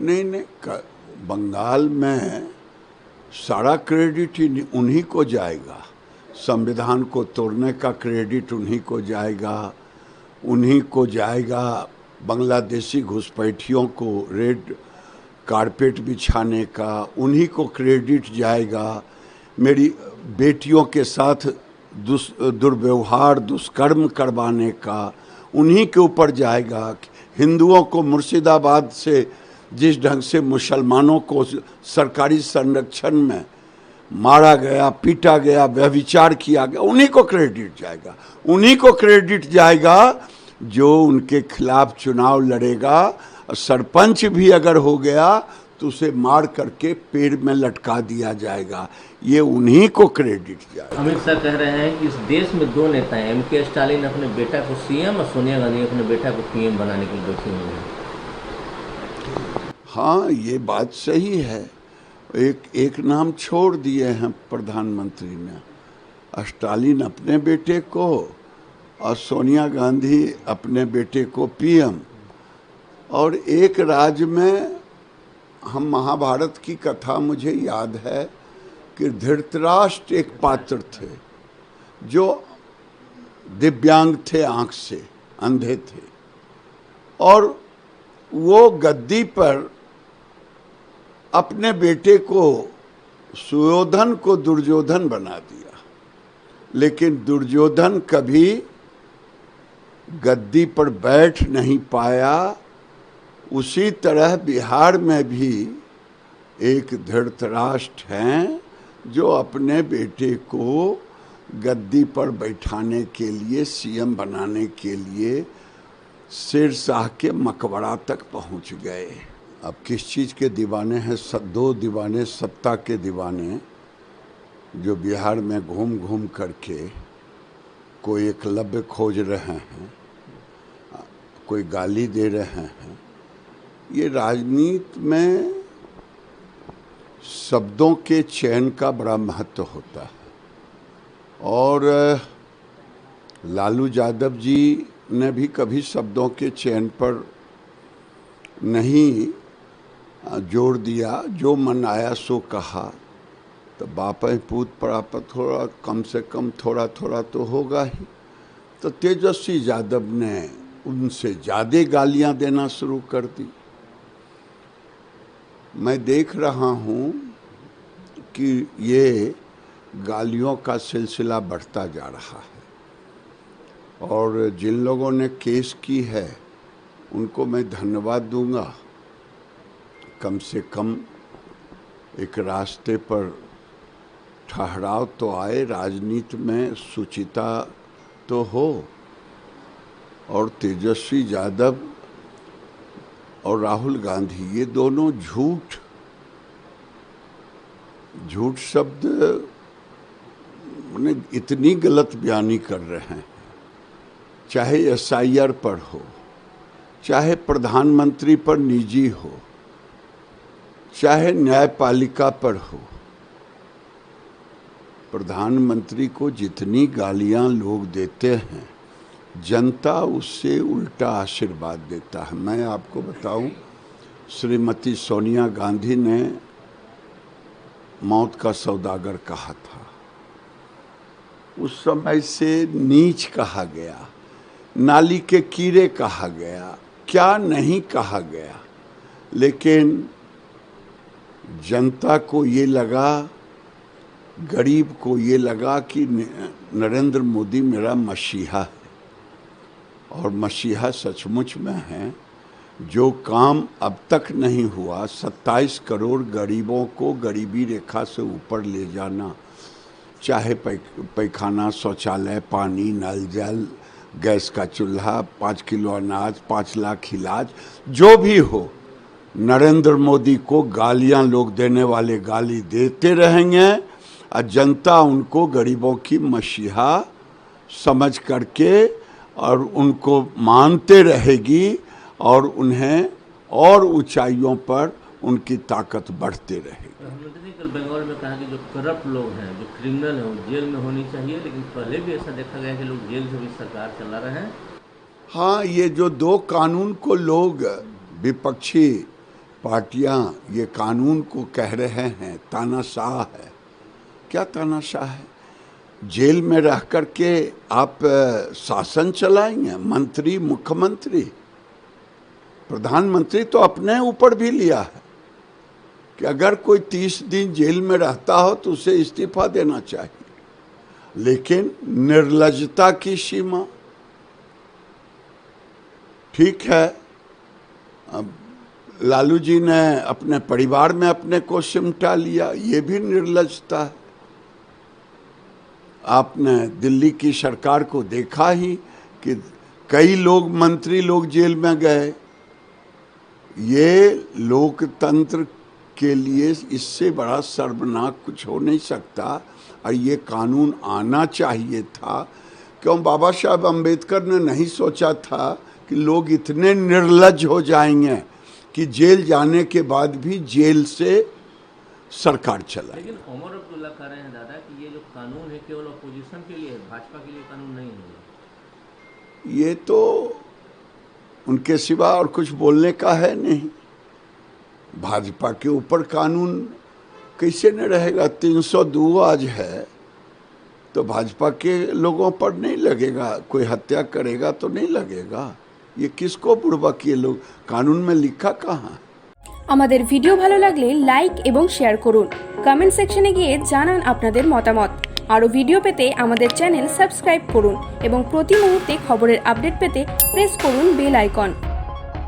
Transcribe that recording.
नहीं नहीं, बंगाल में सारा क्रेडिट ही उन्हीं को जाएगा। संविधान को तोड़ने का क्रेडिट उन्हीं को जाएगा, उन्हीं को जाएगा बांग्लादेशी घुसपैठियों को रेड कारपेट बिछाने का, उन्हीं को क्रेडिट जाएगा। मेरी बेटियों के साथ दुर्व्यवहार दुष्कर्म करवाने का उन्हीं के ऊपर जाएगा। हिंदुओं को मुर्शिदाबाद से जिस ढंग से मुसलमानों को सरकारी संरक्षण में मारा गया, पीटा गया, व्यभिचार किया गया, उन्हीं को क्रेडिट जाएगा। उन्हीं को क्रेडिट जाएगा जो उनके खिलाफ चुनाव लड़ेगा। सरपंच भी अगर हो गया तो उसे मार करके पेड़ में लटका दिया जाएगा। ये उन्हीं को क्रेडिट जाएगा। अमित शाह कह रहे हैं कि इस देश में दो नेता हैं, एम.के. स्टालिन अपने बेटा को सीएम और सोनिया गांधी अपने बेटा को पीएम बनाने के लिए बैठी हुई हैं। हाँ, ये बात सही है। एक नाम छोड़ दिए हैं प्रधानमंत्री ने, स्टालिन अपने बेटे को और सोनिया गांधी अपने बेटे को पीएम। और एक राज्य में हम महाभारत की कथा मुझे याद है कि धृतराष्ट्र एक पात्र थे जो दिव्यांग थे, आंख से अंधे थे, और वो गद्दी पर अपने बेटे को सुयोधन को दुर्योधन बना दिया। लेकिन दुर्योधन कभी गद्दी पर बैठ नहीं पाया। उसी तरह बिहार में भी एक धृतराष्ट्र हैं जो अपने बेटे को गद्दी पर बैठाने के लिए, सीएम बनाने के लिए शेरशाह के मकबरा तक पहुंच गए। अब किस चीज़ के दीवाने हैं? दो दीवाने, सत्ता के दीवाने, जो बिहार में घूम घूम करके कोई एकलव्य खोज रहे हैं, कोई गाली दे रहे हैं। ये राजनीति में शब्दों के चयन का बड़ा महत्व होता है। और लालू यादव जी ने भी कभी शब्दों के चयन पर नहीं जोर दिया, जो मन आया सो कहा। तो बाप पूत प्राप्त थोड़ा कम से कम थोड़ा थोड़ा तो होगा ही। तो तेजस्वी यादव ने उनसे ज़्यादा गालियां देना शुरू कर दी। मैं देख रहा हूं कि ये गालियों का सिलसिला बढ़ता जा रहा है। और जिन लोगों ने केस की है उनको मैं धन्यवाद दूंगा। कम से कम एक रास्ते पर ठहराव तो आए, राजनीति में शुचिता तो हो। और तेजस्वी यादव और राहुल गांधी, ये दोनों झूठ शब्द ने इतनी गलत बयानी कर रहे हैं। चाहे एसआईआर पर हो, चाहे प्रधानमंत्री पर निजी हो, चाहे न्यायपालिका पर हो, प्रधानमंत्री को जितनी गालियां लोग देते हैं, जनता उससे उल्टा आशीर्वाद देता है। मैं आपको बताऊं, श्रीमती सोनिया गांधी ने मौत का सौदागर कहा था। उस समय से नीच कहा गया, नाली के कीड़े कहा गया, क्या नहीं कहा गया। लेकिन जनता को ये लगा, गरीब को ये लगा कि नरेंद्र मोदी मेरा मसीहा है। और मसीहा सचमुच में है। जो काम अब तक नहीं हुआ, 27 करोड़ गरीबों को गरीबी रेखा से ऊपर ले जाना, चाहे पैखाना, शौचालय, पानी, नल जल, गैस का चूल्हा, 5 किलो अनाज, 5 लाख इलाज, जो भी हो, नरेंद्र मोदी को गालियां लोग देने वाले गाली देते रहेंगे और जनता उनको गरीबों की मसीहा समझ करके और उनको मानते रहेगी और उन्हें और ऊंचाइयों पर उनकी ताकत बढ़ते रहेगी। प्रधानमंत्री ने कल बंगाल में कहा कि जो करप्ट लोग हैं, जो क्रिमिनल हैं, वो जेल में होनी चाहिए। लेकिन पहले भी ऐसा देखा गया कि लोग जेल से भी सरकार चला रहे हैं। हाँ, ये जो दो कानून को लोग विपक्षी पार्टियां ये कानून को कह रहे हैं तानाशाह है। क्या तानाशाह है? जेल में रह कर के आप शासन चलाएंगे? मंत्री, मुख्यमंत्री, प्रधानमंत्री तो अपने ऊपर भी लिया है कि अगर कोई 30 दिन जेल में रहता हो तो उसे इस्तीफा देना चाहिए। लेकिन निर्लज्जता की सीमा। ठीक है, अब लालू जी ने अपने परिवार में अपने को सिमटा लिया, ये भी निर्लज्जता है। आपने दिल्ली की सरकार को देखा ही कि कई लोग, मंत्री लोग जेल में गए। ये लोकतंत्र के लिए इससे बड़ा शर्मनाक कुछ हो नहीं सकता। और ये कानून आना चाहिए था। क्यों बाबा साहब अम्बेडकर ने नहीं सोचा था कि लोग इतने निर्लज्ज हो जाएंगे कि जेल जाने के बाद भी जेल से सरकार चलाए? लेकिन उमर अब्दुल्ला कह रहे हैं दादा कि ये जो कानून है केवल अपोजिशन के लिए है, भाजपा के लिए कानून नहीं है। ये तो उनके सिवा और कुछ बोलने का है नहीं। भाजपा के ऊपर कानून कैसे न रहेगा? 302 आज है तो भाजपा के लोगों पर नहीं लगेगा। कोई हत्या करेगा तो नहीं लगेगा। ये किसको बुड़बक ये लोग, कानून में लिखा कहाँ? আমাদের ভিডিও ভালো লাগলে লাইক এবং শেয়ার করুন। কমেন্ট সেকশনে গিয়ে জানান আপনাদের মতামত। আরও ভিডিও পেতে আমাদের চ্যানেল সাবস্ক্রাইব করুন এবং প্রতি মুহূর্তে খবরের আপডেট পেতে প্রেস করুন বেল আইকন।